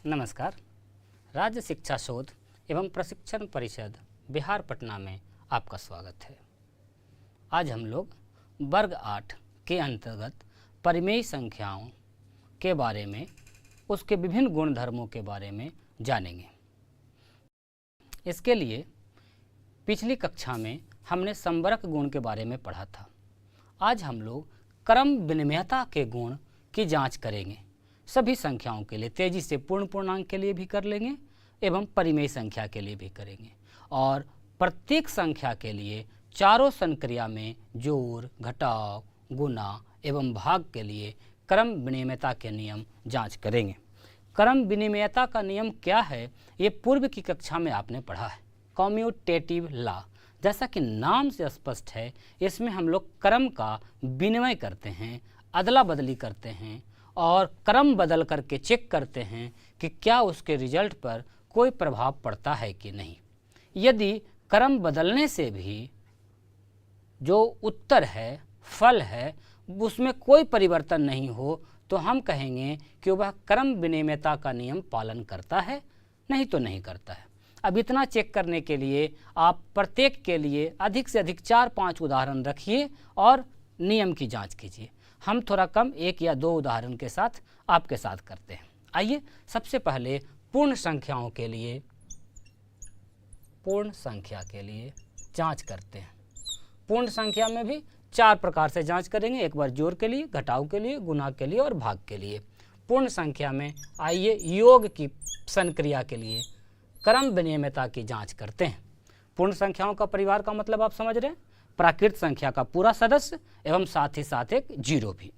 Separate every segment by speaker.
Speaker 1: नमस्कार। राज्य शिक्षा शोध एवं प्रशिक्षण परिषद बिहार पटना में आपका स्वागत है। आज हम लोग वर्ग 8 के अंतर्गत परिमेय संख्याओं के बारे में, उसके विभिन्न गुणधर्मों के बारे में जानेंगे। इसके लिए पिछली कक्षा में हमने संवरक गुण के बारे में पढ़ा था। आज हम लोग क्रम विनिमयता के गुण की जांच करेंगे। सभी संख्याओं के लिए, तेजी से पूर्ण पूर्णांक के लिए भी कर लेंगे एवं परिमेय संख्या के लिए भी करेंगे, और प्रत्येक संख्या के लिए चारों संक्रिया में जोड़, घटाव, गुणा एवं भाग के लिए क्रम विनिमयता के नियम जांच करेंगे। क्रम विनिमयता का नियम क्या है, ये पूर्व की कक्षा में आपने पढ़ा है, कम्यूटेटिव लॉ। जैसा कि नाम से स्पष्ट है, इसमें हम लोग क्रम का विनिमय करते हैं, अदला बदली करते हैं और क्रम बदल करके चेक करते हैं कि क्या उसके रिजल्ट पर कोई प्रभाव पड़ता है कि नहीं। यदि क्रम बदलने से भी जो उत्तर है, फल है, उसमें कोई परिवर्तन नहीं हो तो हम कहेंगे कि वह क्रम विनिमयता का नियम पालन करता है, नहीं तो नहीं करता है। अब इतना चेक करने के लिए आप प्रत्येक के लिए अधिक से अधिक 4-5 उदाहरण रखिए और नियम की जांच कीजिए। हम थोड़ा कम 1 या 2 उदाहरण के साथ आपके साथ करते हैं। आइए सबसे पहले पूर्ण संख्या के लिए जांच करते हैं। पूर्ण संख्या में भी 4 प्रकार से जांच करेंगे। एक बार जोड़ के लिए, घटाव के लिए, गुणा के लिए और भाग के लिए। पूर्ण संख्या में आइए योग की संक्रिया के लिए क्रम विनिमयता की जांच करते हैं। पूर्ण संख्याओं का परिवार का मतलब आप समझ रहे हैं, प्राकृत संख्या का पूरा सदस्य एवं साथ ही साथ एक जीरो भी।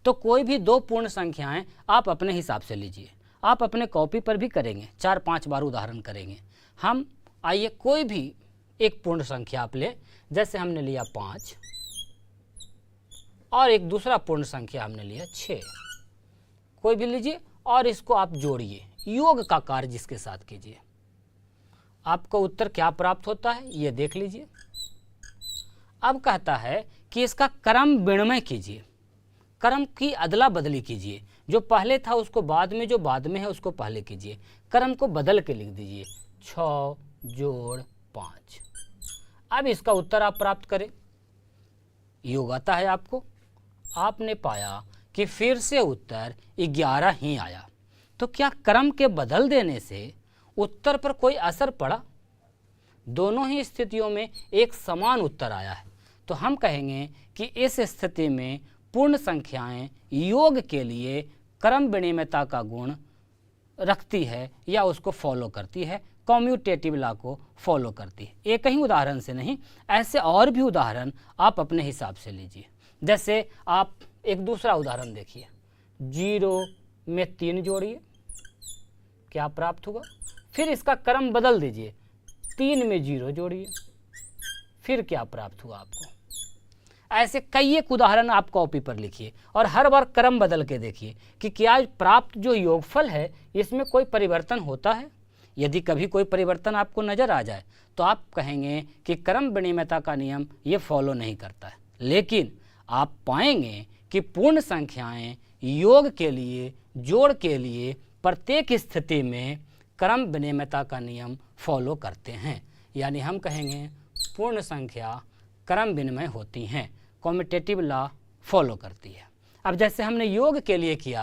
Speaker 1: तो कोई भी 2 पूर्ण संख्याएं आप अपने हिसाब से लीजिए, आप अपने कॉपी पर भी करेंगे, 4-5 बार उदाहरण करेंगे। हम आइए कोई भी एक पूर्ण संख्या आप ले, जैसे हमने लिया 5 और एक दूसरा पूर्ण संख्या हमने लिया 6। कोई भी लीजिए और इसको आप जोड़िए, योग का कार्य जिसके साथ कीजिए। आपको उत्तर क्या प्राप्त होता है ये देख लीजिए। अब कहता है कि इसका क्रम विनिमय कीजिए, क्रम की अदला बदली कीजिए। जो पहले था उसको बाद में, जो बाद में है उसको पहले कीजिए। क्रम को बदल के लिख दीजिए 6 जोड़ 5। अब इसका उत्तर आप प्राप्त करें, योग आता है आपको। आपने पाया कि फिर से उत्तर 11 ही आया। तो क्या क्रम के बदल देने से उत्तर पर कोई असर पड़ा? दोनों ही स्थितियों में एक समान उत्तर आया है। तो हम कहेंगे कि इस स्थिति में पूर्ण संख्याएं योग के लिए क्रम विनिमयता का गुण रखती है या उसको फॉलो करती है, कम्यूटेटिव लॉ को फॉलो करती है। एक ही उदाहरण से नहीं, ऐसे और भी उदाहरण आप अपने हिसाब से लीजिए। जैसे आप एक दूसरा उदाहरण देखिए, 0 में 3 जोड़िए, क्या प्राप्त होगा। फिर इसका क्रम बदल दीजिए, 3 में 0 जोड़िए, फिर क्या प्राप्त हुआ आपको। ऐसे कई एक उदाहरण आप कॉपी पर लिखिए और हर बार क्रम बदल के देखिए कि क्या प्राप्त जो योगफल है इसमें कोई परिवर्तन होता है। यदि कभी कोई परिवर्तन आपको नजर आ जाए तो आप कहेंगे कि क्रम विनिमयता का नियम ये फॉलो नहीं करता है। लेकिन आप पाएंगे कि पूर्ण संख्याएं योग के लिए, जोड़ के लिए प्रत्येक स्थिति में क्रम विनिमयता का नियम फॉलो करते हैं। यानी हम कहेंगे पूर्ण संख्या क्रम विनिमय होती हैं, कम्यूटेटिव लॉ फॉलो करती है। अब जैसे हमने योग के लिए किया,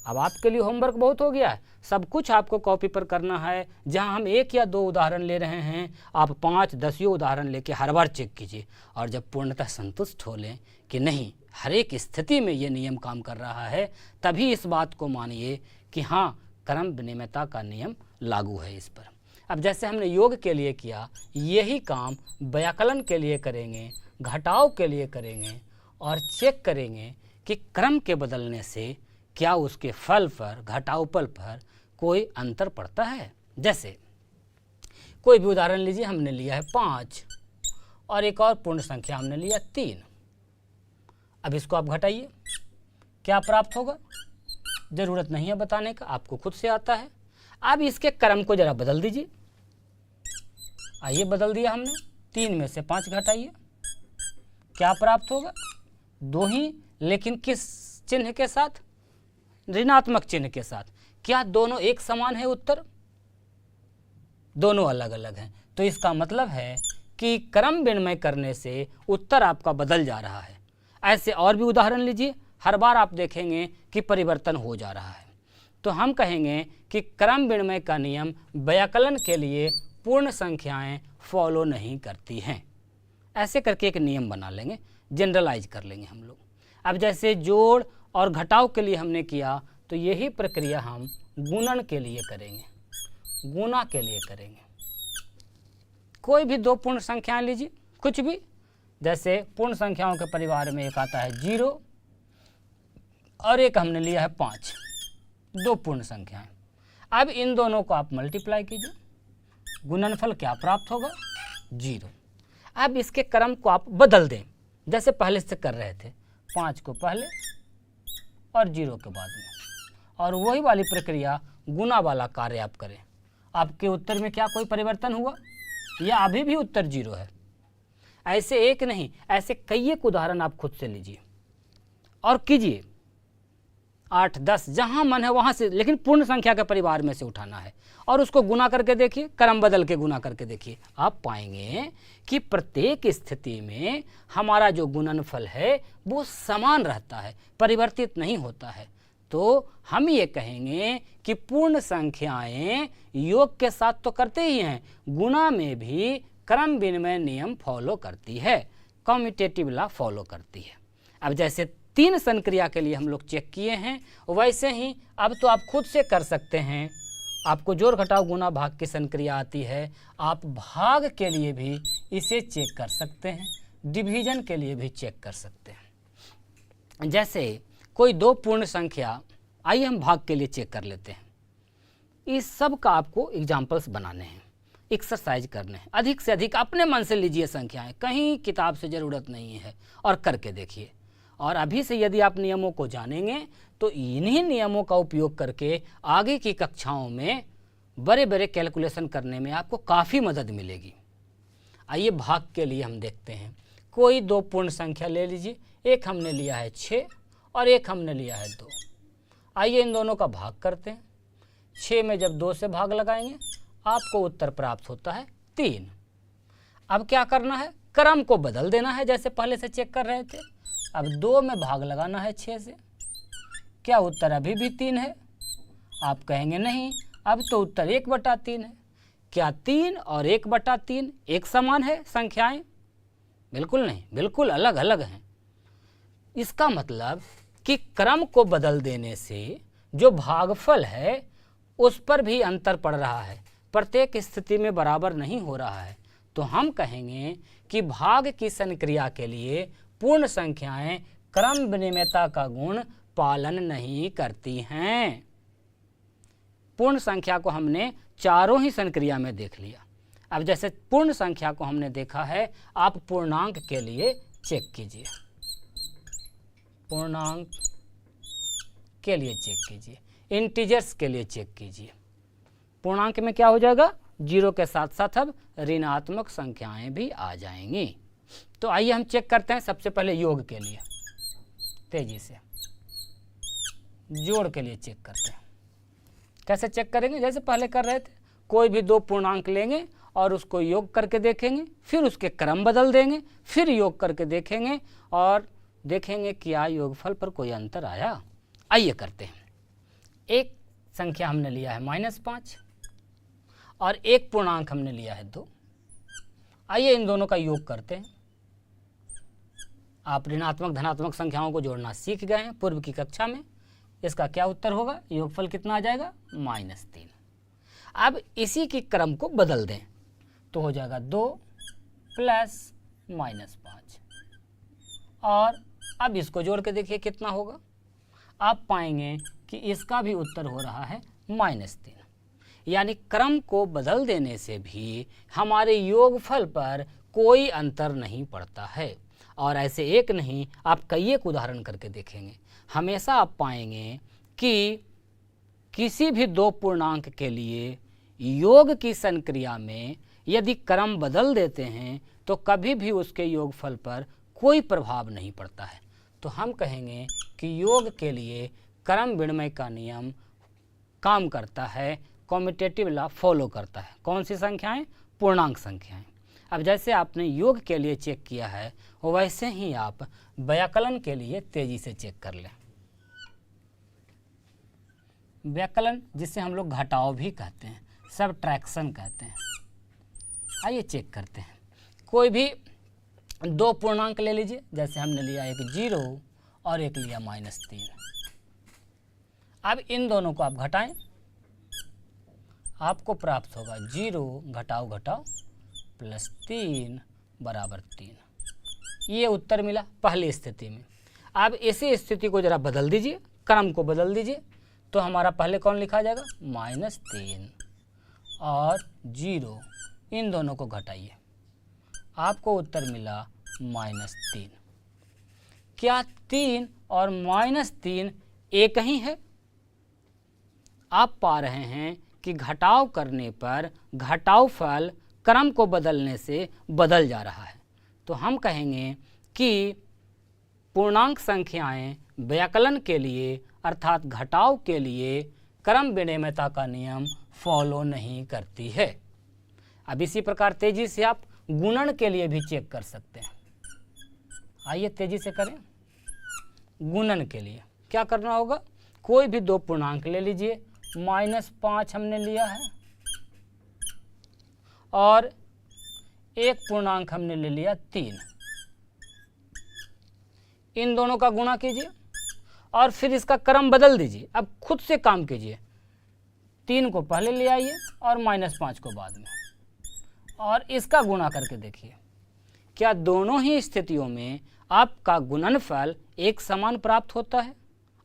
Speaker 1: अब आपके लिए होमवर्क बहुत हो गया है, सब कुछ आपको कॉपी पर करना है। जहां हम 1 या 2 उदाहरण ले रहे हैं, आप 5-10 उदाहरण लेके हर बार चेक कीजिए और जब पूर्णतः संतुष्ट हो लें कि नहीं हर एक स्थिति में ये नियम काम कर रहा है, तभी इस बात को मानिए कि हाँ क्रम विनिमयता का नियम लागू है इस पर। अब जैसे हमने योग के लिए किया, यही काम व्याकलन के लिए करेंगे, घटाव के लिए करेंगे और चेक करेंगे कि क्रम के बदलने से क्या उसके फल पर, घटावफल पर कोई अंतर पड़ता है। जैसे कोई भी उदाहरण लीजिए, हमने लिया है 5 और एक और पूर्ण संख्या हमने लिया 3। अब इसको आप घटाइए, क्या प्राप्त होगा। जरूरत नहीं है बताने का, आपको खुद से आता है। अब इसके क्रम को जरा बदल दीजिए। आइए बदल दिया हमने, 3 में से 5 घटाइए, क्या प्राप्त होगा। 2 ही, लेकिन किस चिन्ह के साथ, ऋणात्मक चिन्ह के साथ। क्या दोनों एक समान है? उत्तर दोनों अलग अलग हैं। तो इसका मतलब है कि क्रम विनिमय करने से उत्तर आपका बदल जा रहा है। ऐसे और भी उदाहरण लीजिए, हर बार आप देखेंगे कि परिवर्तन हो जा रहा है। तो हम कहेंगे कि क्रम विनिमय का नियम व्याकलन के लिए पूर्ण संख्याएं फॉलो नहीं करती हैं। ऐसे करके एक नियम बना लेंगे, जनरलाइज कर लेंगे हम लोग। अब जैसे जोड़ और घटाव के लिए हमने किया, तो यही प्रक्रिया हम गुणन के लिए करेंगे, गुणा के लिए करेंगे। कोई भी दो पूर्ण संख्याएं लीजिए, कुछ भी, जैसे पूर्ण संख्याओं के परिवार में एक आता है 0 और एक हमने लिया है 5, दो पूर्ण संख्याएं। अब इन दोनों को आप मल्टीप्लाई कीजिए, गुणनफल क्या प्राप्त होगा? 0। अब इसके क्रम को आप बदल दें, जैसे पहले से कर रहे थे, 5 को पहले और 0 के बाद में, और वही वाली प्रक्रिया गुणा वाला कार्य आप करें। आपके उत्तर में क्या कोई परिवर्तन हुआ या अभी भी उत्तर 0 है? ऐसे एक नहीं, ऐसे कई एक उदाहरण आप खुद से लीजिए और कीजिए। 8, 10 जहां मन है वहां से, लेकिन पूर्ण संख्या के परिवार में से उठाना है और उसको गुना करके देखिए, क्रम बदल के गुना करके देखिए। आप पाएंगे कि प्रत्येक स्थिति में हमारा जो गुणनफल है वो समान रहता है, परिवर्तित नहीं होता है। तो हम ये कहेंगे कि पूर्ण संख्याएं योग के साथ तो करते ही हैं, गुणा में भी क्रम विनिमय नियम फॉलो करती है, कम्यूटेटिव लॉ फॉलो करती है। अब जैसे 3 संक्रिया के लिए हम लोग चेक किए हैं, वैसे ही अब तो आप खुद से कर सकते हैं। आपको जोड़ घटाव गुना भाग की संक्रिया आती है, आप भाग के लिए भी इसे चेक कर सकते हैं, डिवीजन के लिए भी चेक कर सकते हैं। जैसे कोई दो पूर्ण संख्या, आइए हम भाग के लिए चेक कर लेते हैं। इस सब का आपको एग्जाम्पल्स बनाने हैं, एक्सरसाइज करने हैं। अधिक से अधिक अपने मन से लीजिए संख्याएं, कहीं किताब से ज़रूरत नहीं है, और करके देखिए। और अभी से यदि आप नियमों को जानेंगे तो इन्हीं नियमों का उपयोग करके आगे की कक्षाओं में बड़े बड़े कैलकुलेशन करने में आपको काफ़ी मदद मिलेगी। आइए भाग के लिए हम देखते हैं। कोई दो पूर्ण संख्या ले लीजिए, एक हमने लिया है 6 और एक हमने लिया है 2। आइए इन दोनों का भाग करते हैं। 6 में जब 2 से भाग लगाएंगे आपको उत्तर प्राप्त होता है 3। अब क्या करना है? क्रम को बदल देना है, जैसे पहले से चेक कर रहे थे। अब 2 में भाग लगाना है 6 से, क्या उत्तर अभी भी 3 है? आप कहेंगे नहीं, अब तो उत्तर 1/3 है। क्या 3 और 1/3 एक समान है संख्याएं? बिल्कुल नहीं, बिल्कुल अलग अलग हैं। इसका मतलब कि क्रम को बदल देने से जो भागफल है उस पर भी अंतर पड़ रहा है, प्रत्येक स्थिति में बराबर नहीं हो रहा है। तो हम कहेंगे कि भाग की संक्रिया के लिए पूर्ण संख्याएं क्रम विनिमयता का गुण पालन नहीं करती हैं। पूर्ण संख्या को हमने चारों ही संक्रिया में देख लिया। अब जैसे पूर्ण संख्या को हमने देखा है, आप पूर्णांक के लिए चेक कीजिए, पूर्णांक के लिए चेक कीजिए, इंटीजर्स के लिए चेक कीजिए। पूर्णांक में क्या हो जाएगा? 0 के साथ साथ अब ऋणात्मक संख्याएं भी आ जाएंगी। तो आइए हम चेक करते हैं। सबसे पहले योग के लिए तेजी से, जोड़ के लिए चेक करते हैं। कैसे चेक करेंगे? जैसे पहले कर रहे थे, कोई भी दो पूर्णांक लेंगे और उसको योग करके देखेंगे, फिर उसके क्रम बदल देंगे, फिर योग करके देखेंगे और देखेंगे क्या योगफल पर कोई अंतर आया। आइए करते हैं। एक संख्या हमने लिया है -5 और एक पूर्णांक हमने लिया है 2। आइए इन दोनों का योग करते हैं। आप ऋणात्मक धनात्मक संख्याओं को जोड़ना सीख गए हैं पूर्व की कक्षा में। इसका क्या उत्तर होगा? योगफल कितना आ जाएगा? -3। अब इसी की क्रम को बदल दें तो हो जाएगा 2 + -5, और अब इसको जोड़ के देखिए कितना होगा। आप पाएंगे कि इसका भी उत्तर हो रहा है -3। यानी क्रम को बदल देने से भी हमारे योगफल पर कोई अंतर नहीं पड़ता है। और ऐसे एक नहीं, आप कई एक उदाहरण करके देखेंगे। हमेशा आप पाएंगे कि किसी भी दो पूर्णांक के लिए योग की संक्रिया में यदि क्रम बदल देते हैं तो कभी भी उसके योगफल पर कोई प्रभाव नहीं पड़ता है। तो हम कहेंगे कि योग के लिए क्रम विनिमय का नियम काम करता है, कॉम्यूटेटिव लॉ फॉलो करता है। कौन सी संख्याएं? पूर्णांक संख्याएं। अब जैसे आपने योग के लिए चेक किया है वैसे ही आप व्याकलन के लिए तेजी से चेक कर लें। व्याकलन जिसे हम लोग घटाव भी कहते हैं, सबट्रैक्शन कहते हैं। आइए चेक करते हैं। कोई भी दो पूर्णांक ले लीजिए, जैसे हमने लिया एक 0 और एक लिया -3। अब इन दोनों को आप घटाएं, आपको प्राप्त होगा 0 घटाओ घटाओ +3 = 3। ये उत्तर मिला पहली स्थिति में। अब इसी स्थिति को जरा बदल दीजिए, क्रम को बदल दीजिए, तो हमारा पहले कौन लिखा जाएगा? -3 और 0, इन दोनों को घटाइए, आपको उत्तर मिला -3। क्या 3 और -3 एक ही है? आप पा रहे हैं कि घटाव करने पर घटाव फल क्रम को बदलने से बदल जा रहा है। तो हम कहेंगे कि पूर्णांक संख्याएं व्याकलन के लिए अर्थात घटाव के लिए क्रम विनिमयता का नियम फॉलो नहीं करती है। अब इसी प्रकार तेजी से आप गुणन के लिए भी चेक कर सकते हैं। आइए तेजी से करें। गुणन के लिए क्या करना होगा? कोई भी दो पूर्णांक ले लीजिए, -5 हमने लिया है और एक पूर्णांक हमने ले लिया 3। इन दोनों का गुणा कीजिए और फिर इसका क्रम बदल दीजिए। अब खुद से काम कीजिए, 3 को पहले ले आइए और -5 को बाद में, और इसका गुणा करके देखिए क्या दोनों ही स्थितियों में आपका गुणनफल एक समान प्राप्त होता है।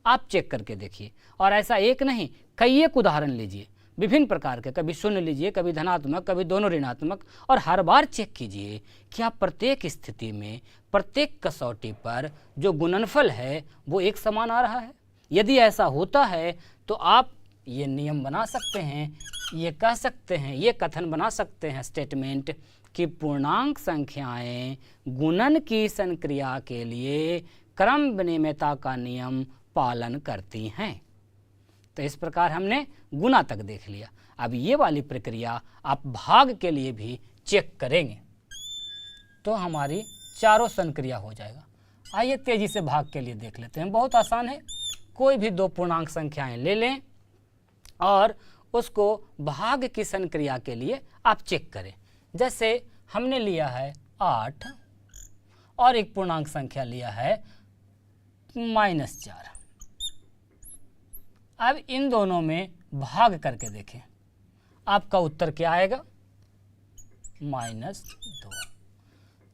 Speaker 1: आप चेक करके देखिए, और ऐसा एक नहीं कई एक उदाहरण लीजिए विभिन्न प्रकार के, कभी शून्य लीजिए, कभी धनात्मक, कभी दोनों ऋणात्मक, और हर बार चेक कीजिए क्या प्रत्येक स्थिति में प्रत्येक कसौटी पर जो गुणनफल है वो एक समान आ रहा है। यदि ऐसा होता है तो आप ये नियम बना सकते हैं, ये कह सकते हैं, ये कथन बना सकते हैं, स्टेटमेंट कि पूर्णांक संख्याएं गुणन की संक्रिया के लिए क्रम विनिमयता का नियम पालन करती हैं। तो इस प्रकार हमने गुणा तक देख लिया। अब ये वाली प्रक्रिया आप भाग के लिए भी चेक करेंगे तो हमारी चारों संक्रिया हो जाएगा। आइए तेजी से भाग के लिए देख लेते हैं। बहुत आसान है। कोई भी दो पूर्णांक संख्याएं ले लें और उसको भाग की संक्रिया के लिए आप चेक करें। जैसे हमने लिया है 8 और एक पूर्णांक संख्या लिया है -4। अब इन दोनों में भाग करके देखें, आपका उत्तर क्या आएगा? -2।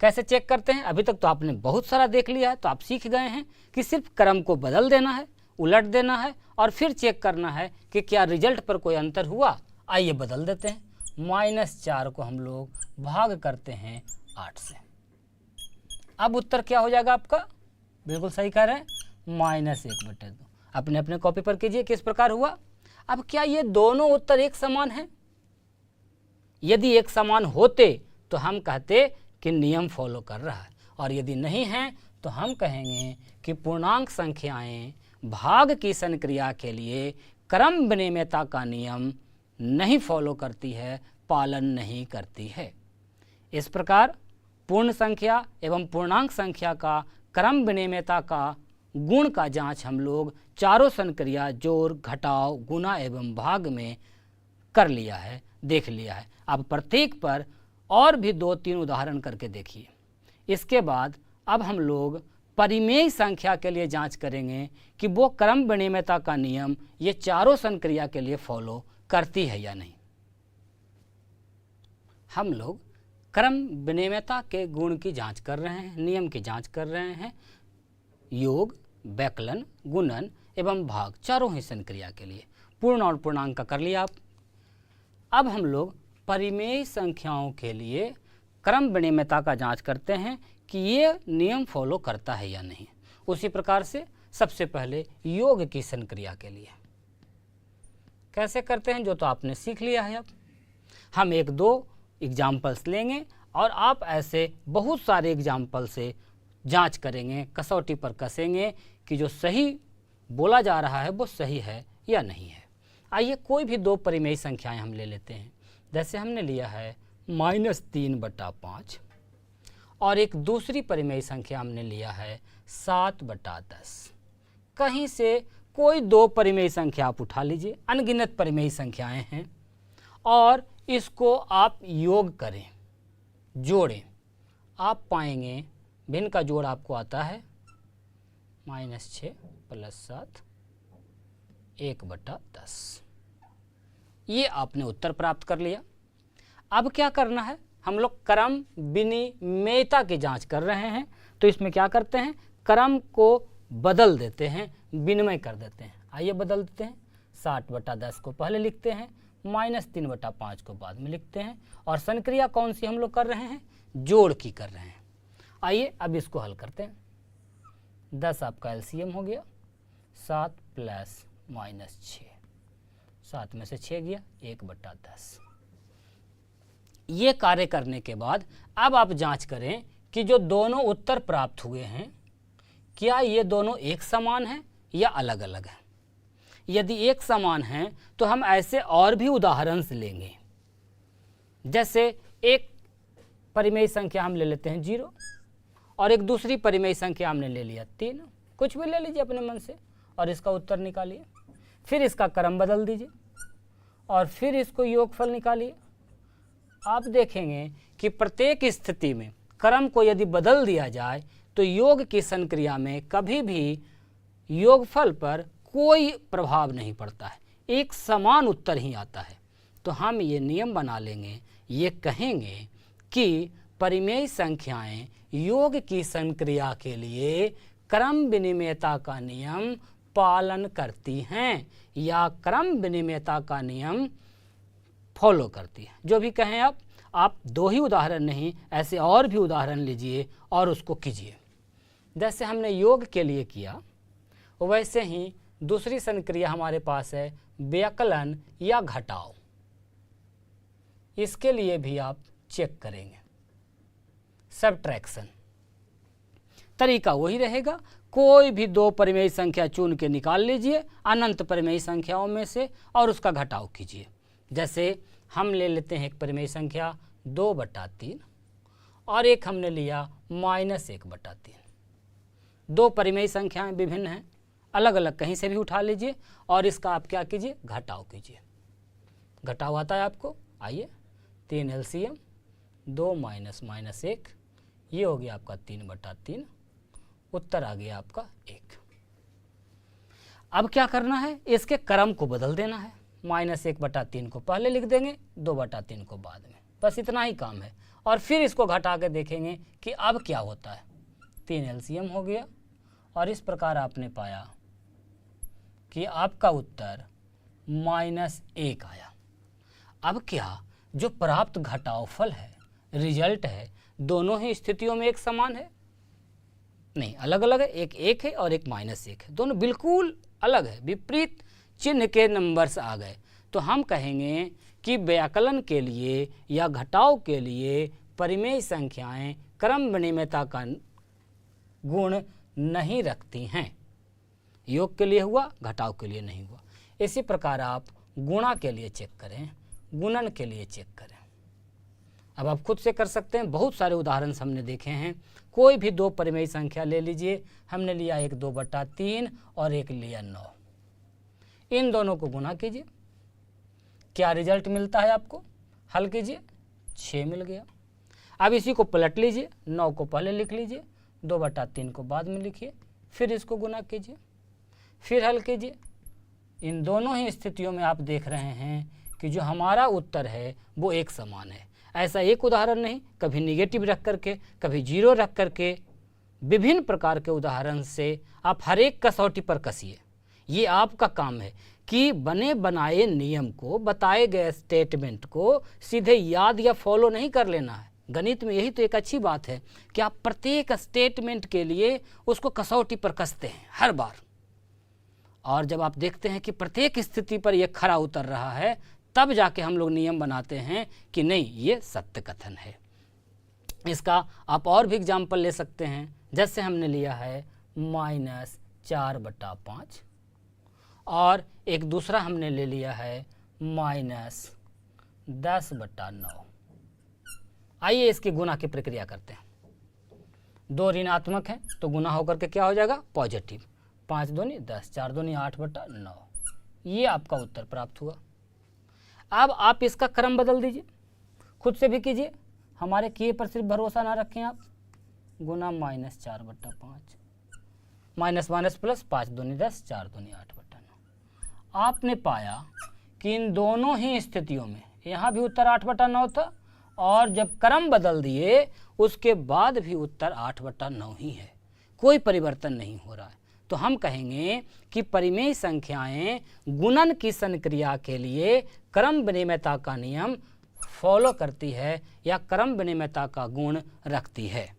Speaker 1: कैसे चेक करते हैं? अभी तक तो आपने बहुत सारा देख लिया है, तो आप सीख गए हैं कि सिर्फ क्रम को बदल देना है, उलट देना है और फिर चेक करना है कि क्या रिजल्ट पर कोई अंतर हुआ। आइए बदल देते हैं। -4 को हम लोग भाग करते हैं 8 से। अब उत्तर क्या हो जाएगा आपका? बिल्कुल सही कह रहे हैं, -1/2। अपने अपने कॉपी पर कीजिए किस प्रकार हुआ। अब क्या ये दोनों उत्तर एक समान हैं? यदि एक समान होते तो हम कहते कि नियम फॉलो कर रहा है, और यदि नहीं है तो हम कहेंगे कि पूर्णांक संख्याएं भाग की संक्रिया के लिए क्रम विनिमयता का नियम नहीं फॉलो करती है, पालन नहीं करती है। इस प्रकार पूर्ण संख्या एवं पूर्णांक संख्या का क्रम विनिमयता का गुण का जांच हम लोग चारों संक्रिया जोड़, घटाव, गुणा एवं भाग में कर लिया है, देख लिया है। अब प्रत्येक पर और भी 2-3 उदाहरण करके देखिए। इसके बाद अब हम लोग परिमेय संख्या के लिए जांच करेंगे कि वो क्रम विनिमयता का नियम ये चारों संक्रिया के लिए फॉलो करती है या नहीं। हम लोग क्रम विनिमयता के गुण की जांच कर रहे हैं, नियम की जांच कर रहे हैं, योग, व्यकलन, गुणन एवं भाग चारों ही संक्रिया के लिए। पूर्ण और पूर्णांक का कर लिया आप। अब हम लोग परिमेय संख्याओं के लिए क्रम विनिमयता का जांच करते हैं कि ये नियम फॉलो करता है या नहीं। उसी प्रकार से सबसे पहले योग की संक्रिया के लिए कैसे करते हैं जो तो आपने सीख लिया है। अब हम 1-2 एग्जाम्पल्स लेंगे और आप ऐसे बहुत सारे एग्जाम्पल से जांच करेंगे, कसौटी पर कसेंगे कि जो सही बोला जा रहा है वो सही है या नहीं है। आइए कोई भी दो परिमेय संख्याएं हम ले लेते हैं। जैसे हमने लिया है -3/5 और एक दूसरी परिमेय संख्या हमने लिया है 7/10। कहीं से कोई दो परिमेय संख्या आप उठा लीजिए, अनगिनत परिमेय संख्याएं हैं, और इसको आप योग करें, जोड़ें। आप पाएंगे भिन्न का जोड़ आपको आता है -6 + 7 1/10। ये आपने उत्तर प्राप्त कर लिया। अब क्या करना है, हम लोग क्रम विनिमेयता की जांच कर रहे हैं, तो इसमें क्या करते हैं, क्रम को बदल देते हैं, विनिमय कर देते हैं। आइए बदल देते हैं। 7/10 को पहले लिखते हैं, -3/5 को बाद में लिखते हैं, और संक्रिया कौन सी हम लोग कर रहे हैं, जोड़ की कर रहे हैं। आइए अब इसको हल करते हैं। 10 आपका एलसीएम हो गया, 7 + -6, 7 में से 6 गया, 1/10। ये कार्य करने के बाद अब आप जांच करें कि जो दोनों उत्तर प्राप्त हुए हैं, क्या ये दोनों एक समान हैं या अलग अलग हैं। यदि एक समान हैं तो हम ऐसे और भी उदाहरण लेंगे। जैसे एक परिमेय संख्या हम ले लेते हैं 0 और एक दूसरी परिमेय संख्या हमने ले लिया 3। कुछ भी ले लीजिए अपने मन से और इसका उत्तर निकालिए। फिर इसका क्रम बदल दीजिए और फिर इसको योगफल निकालिए। आप देखेंगे कि प्रत्येक स्थिति में क्रम को यदि बदल दिया जाए तो योग की संक्रिया में कभी भी योगफल पर कोई प्रभाव नहीं पड़ता है, एक समान उत्तर ही आता है। तो हम ये नियम बना लेंगे, ये कहेंगे कि परिमेय संख्याएं योग की संक्रिया के लिए क्रम विनिमेयता का नियम पालन करती हैं या क्रम विनिमेयता का नियम फॉलो करती है। जो भी कहें आप दो ही उदाहरण नहीं, ऐसे और भी उदाहरण लीजिए और उसको कीजिए। जैसे हमने योग के लिए किया, वैसे ही दूसरी संक्रिया हमारे पास है व्यकलन या घटाव। इसके लिए भी आप चेक करेंगे, सब्ट्रैक्शन। तरीका वही रहेगा, कोई भी दो परिमेय संख्या चुन के निकाल लीजिए अनंत परिमेय संख्याओं में से और उसका घटाव कीजिए। जैसे हम ले लेते हैं एक परिमेय संख्या 2/3 और एक हमने लिया -1/3। दो परिमेय संख्याएं विभिन्न हैं, अलग अलग कहीं से भी उठा लीजिए और इसका आप क्या कीजिए, घटाव कीजिए। घटाव आता है आपको, आइए 3 एलसीएम 2 - -1, ये हो गया आपका 3/3, उत्तर आ गया आपका 1। अब क्या करना है, इसके क्रम को बदल देना है। -1/3 को पहले लिख देंगे, 2/3 को बाद में, बस इतना ही काम है। और फिर इसको घटा के देखेंगे कि अब क्या होता है। 3 एलसीएम हो गया और इस प्रकार आपने पाया कि आपका उत्तर -1 आया। अब क्या जो प्राप्त घटावफल है, रिजल्ट है, दोनों ही स्थितियों में एक समान है? नहीं, अलग अलग है। एक 1 है और एक -1 है, दोनों बिल्कुल अलग है, विपरीत चिन्ह के नंबर्स आ गए। तो हम कहेंगे कि व्याकलन के लिए या घटाव के लिए परिमेय संख्याएं क्रम विनिमेयता का गुण नहीं रखती हैं। योग के लिए हुआ, घटाव के लिए नहीं हुआ। इसी प्रकार आप गुणा के लिए चेक करें, गुणन के लिए चेक करें। अब आप खुद से कर सकते हैं, बहुत सारे उदाहरण हमने देखे हैं। कोई भी दो परिमेय संख्या ले लीजिए, हमने लिया एक 2/3 और एक लिया 9। इन दोनों को गुणा कीजिए, क्या रिजल्ट मिलता है आपको, हल कीजिए, 6 मिल गया। अब इसी को पलट लीजिए, 9 को पहले लिख लीजिए, 2/3 को बाद में लिखिए, फिर इसको गुणा कीजिए, फिर हल कीजिए। इन दोनों ही स्थितियों में आप देख रहे हैं कि जो हमारा उत्तर है वो एक समान है। ऐसा एक उदाहरण नहीं, कभी निगेटिव रख करके, कभी 0 रख करके, विभिन्न प्रकार के उदाहरण से आप हर एक कसौटी पर कसिए। ये आपका काम है कि बने बनाए नियम को, बताए गए स्टेटमेंट को सीधे याद या फॉलो नहीं कर लेना है। गणित में यही तो एक अच्छी बात है कि आप प्रत्येक स्टेटमेंट के लिए उसको कसौटी पर कसते हैं हर बार, और जब आप देखते हैं कि प्रत्येक स्थिति पर यह खरा उतर रहा है, तब जाके हम लोग नियम बनाते हैं कि नहीं, ये सत्य कथन है। इसका आप और भी एग्जाम्पल ले सकते हैं। जैसे हमने लिया है -4/5 और एक दूसरा हमने ले लिया है -10/9। आइए इसकी गुना की प्रक्रिया करते हैं। 2 ऋणात्मक है तो गुना होकर के क्या हो जाएगा, पॉजिटिव। 5 दूनी 10, 4 दूनी 8/9। ये आपका उत्तर प्राप्त हुआ। अब आप इसका क्रम बदल दीजिए, खुद से भी कीजिए, हमारे किए पर सिर्फ भरोसा ना रखें आप। गुना -4/5, माइनस माइनस प्लस, 5 दूनी 10, 4 दूनी 8/9। आपने पाया कि इन दोनों ही स्थितियों में यहाँ भी उत्तर 8/9 था और जब क्रम बदल दिए उसके बाद भी उत्तर 8/9 ही है, कोई परिवर्तन नहीं हो रहा है। तो हम कहेंगे कि परिमेय संख्याएं गुणन की संक्रिया के लिए क्रम विनिमयता का नियम फॉलो करती है या क्रम विनिमयता का गुण रखती है।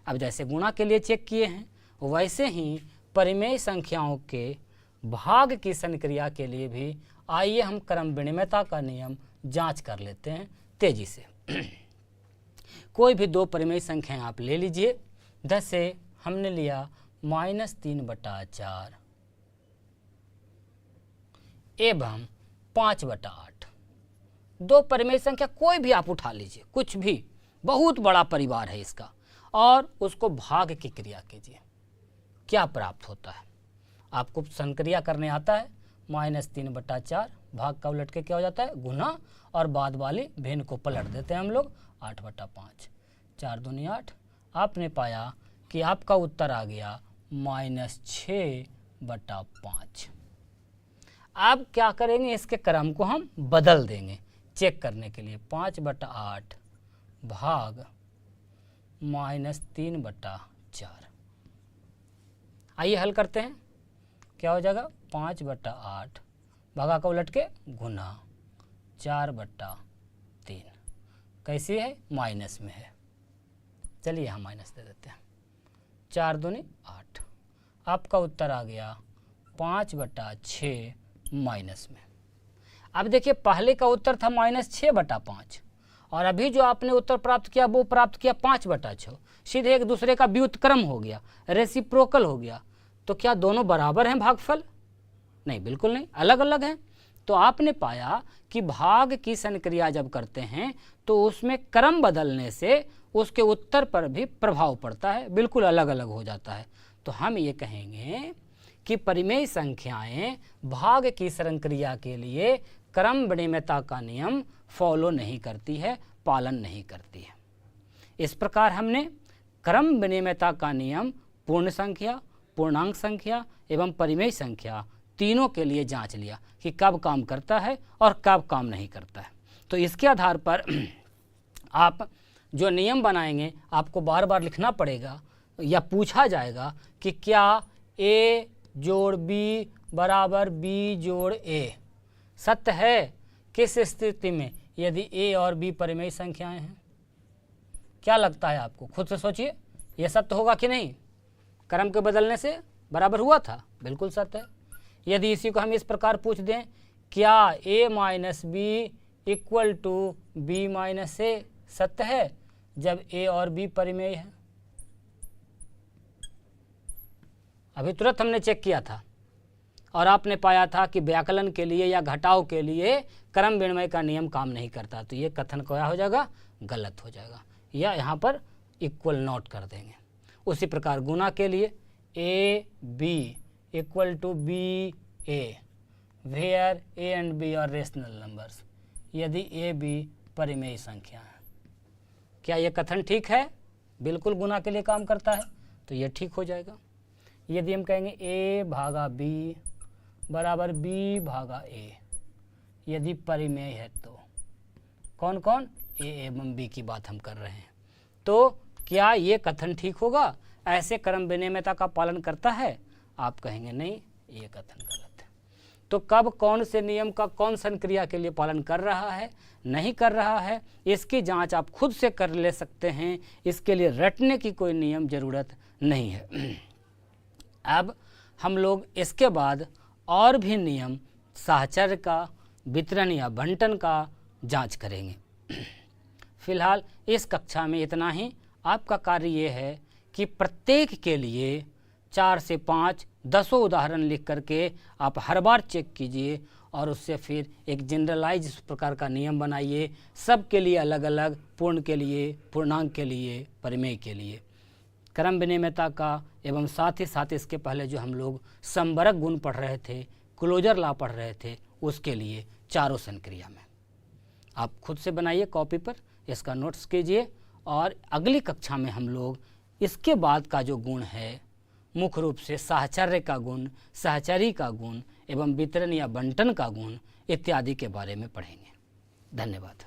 Speaker 1: अब जैसे गुणा के लिए चेक किए हैं वैसे ही परिमेय संख्याओं के भाग की संक्रिया के लिए भी आइए हम क्रम विनिमयता का नियम जांच कर लेते हैं तेजी से। कोई भी 2 परिमेय संख्याएं आप ले लीजिए। जैसे हमने लिया -3/4 एवं 5/8। 2 परिमेय संख्या कोई भी आप उठा लीजिए, कुछ भी, बहुत बड़ा परिवार है इसका, और उसको भाग की क्रिया कीजिए। क्या प्राप्त होता है? आपको संक्रिया करने आता है। -3/4 भाग का उलट के क्या हो जाता है, गुना, और बाद वाली भिन्न को पलट देते हैं हम लोग, 8/5। 4 दूनी 8। आपने पाया कि आपका उत्तर आ गया -6/5। अब क्या करेंगे, इसके क्रम को हम बदल देंगे चेक करने के लिए। 5/8 भाग -3/4। आइए हल करते हैं। क्या हो जाएगा, 5/8 भागा का उलट के गुना 4/3। कैसी है, माइनस में है। चलिए यहाँ माइनस दे देते हैं। 4 दूनी 8। आपका उत्तर आ गया 5/6 माइनस में। अब देखिए पहले का उत्तर था -6/5 और अभी जो आपने उत्तर प्राप्त किया वो प्राप्त किया 5/6। सीधे एक दूसरे का व्युत्क्रम हो गया, रेसिप्रोकल हो गया। तो क्या दोनों बराबर हैं भागफल? नहीं, बिल्कुल नहीं, अलग अलग हैं। तो आपने पाया कि भाग की संक्रिया जब करते हैं तो उसमें क्रम बदलने से उसके उत्तर पर भी प्रभाव पड़ता है, बिल्कुल अलग अलग हो जाता है। तो हम ये कहेंगे कि परिमेय संख्याएं भाग की संक्रिया के लिए क्रम विनिमयता का नियम फॉलो नहीं करती है, पालन नहीं करती है। इस प्रकार हमने क्रम विनिमयता का नियम पूर्ण संख्या, पूर्णांक संख्या एवं परिमेय संख्या तीनों के लिए जांच लिया कि कब काम करता है और कब काम नहीं करता है। तो इसके आधार पर आप जो नियम बनाएंगे आपको बार बार लिखना पड़ेगा या पूछा जाएगा कि क्या A जोड़ B बराबर B जोड़ A सत्य है? किस स्थिति में? यदि A और B परिमेय संख्याएं हैं। क्या लगता है आपको? खुद से सोचिए, यह सत्य होगा कि नहीं? क्रम के बदलने से बराबर हुआ था, बिल्कुल सत्य है। यदि इसी को हम इस प्रकार पूछ दें, क्या A minus B equal to B minus A सत्य है जब A और B परिमेय है? अभी तुरंत हमने चेक किया था और आपने पाया था कि व्याकलन के लिए या घटाव के लिए क्रम विनिमय का नियम काम नहीं करता। तो ये कथन क्या हो जाएगा? गलत हो जाएगा, या यहाँ पर इक्वल नोट कर देंगे। उसी प्रकार गुना के लिए A B equal to B A where A and B are rational numbers, यदि A B परिमेय संख्या है। क्या ये कथन ठीक है? बिल्कुल गुना के लिए काम करता है, तो ये ठीक हो जाएगा। यदि हम कहेंगे A भागा B बराबर B भागा A, यदि परिमेय है तो कौन कौन? A एवं B की बात हम कर रहे हैं। तो क्या ये कथन ठीक होगा? ऐसे क्रम विनिमयता का पालन करता है? आप कहेंगे नहीं, ये कथन गलत है। तो कब कौन से नियम का कौन संक्रिया के लिए पालन कर रहा है, नहीं कर रहा है, इसकी जांच आप खुद से कर ले सकते हैं। इसके लिए रटने की कोई नियम ज़रूरत नहीं है। अब हम लोग इसके बाद और भी नियम साहचर्य का, वितरण या बंटन का जांच करेंगे। फिलहाल इस कक्षा में इतना ही। आपका कार्य ये है कि प्रत्येक के लिए 4 से 5 10 उदाहरण लिख करके आप हर बार चेक कीजिए और उससे फिर एक जनरलाइज इस प्रकार का नियम बनाइए, सब के लिए अलग अलग, पूर्ण के लिए, पूर्णांक के लिए, परिमेय के लिए, क्रम विनिमयता का, एवं साथ ही साथ इसके पहले जो हम लोग संबरक गुण पढ़ रहे थे, क्लोजर लॉ पढ़ रहे थे, उसके लिए चारों संक्रिया में। आप खुद से बनाइए कॉपी पर, इसका नोट्स कीजिए और अगली कक्षा में हम लोग इसके बाद का जो गुण है, मुख्य रूप से साहचर्य का गुण, सहचरी का गुण एवं वितरण या बंटन का गुण इत्यादि के बारे में पढ़ेंगे। धन्यवाद।